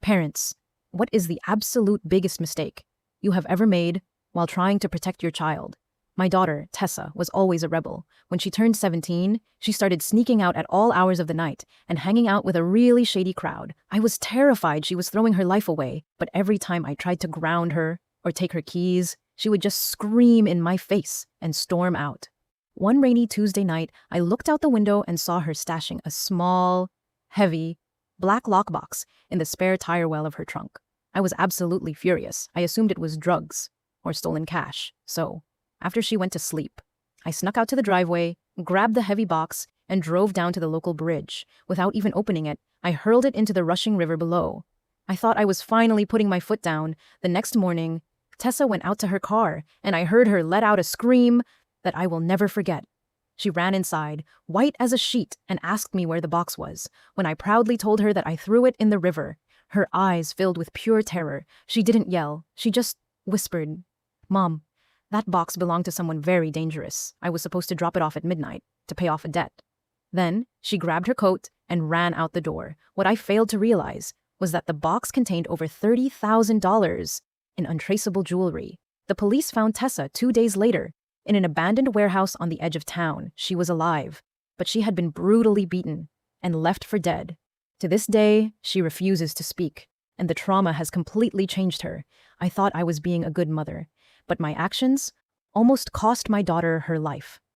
Parents, what is the absolute biggest mistake you have ever made while trying to protect your child? My daughter, Tessa, was always a rebel. When she turned 17, she started sneaking out at all hours of the night and hanging out with a really shady crowd. I was terrified she was throwing her life away, but every time I tried to ground her or take her keys, she would just scream in my face and storm out. One rainy Tuesday night, I looked out the window and saw her stashing a small, heavy, black lockbox in the spare tire well of her trunk. I was absolutely furious. I assumed it was drugs or stolen cash. So, after she went to sleep, I snuck out to the driveway, grabbed the heavy box, and drove down to the local bridge. Without even opening it, I hurled it into the rushing river below. I thought I was finally putting my foot down. The next morning, Tessa went out to her car, and I heard her let out a scream that I will never forget. She ran inside, white as a sheet, and asked me where the box was. When I proudly told her that I threw it in the river, her eyes filled with pure terror. She didn't yell. She just whispered, "Mom, that box belonged to someone very dangerous. I was supposed to drop it off at midnight to pay off a debt." Then she grabbed her coat and ran out the door. What I failed to realize was that the box contained over $30,000 in untraceable jewelry. The police found Tessa 2 days later in an abandoned warehouse on the edge of town. She was alive, but she had been brutally beaten and left for dead. To this day, she refuses to speak, and the trauma has completely changed her. I thought I was being a good mother, but my actions almost cost my daughter her life.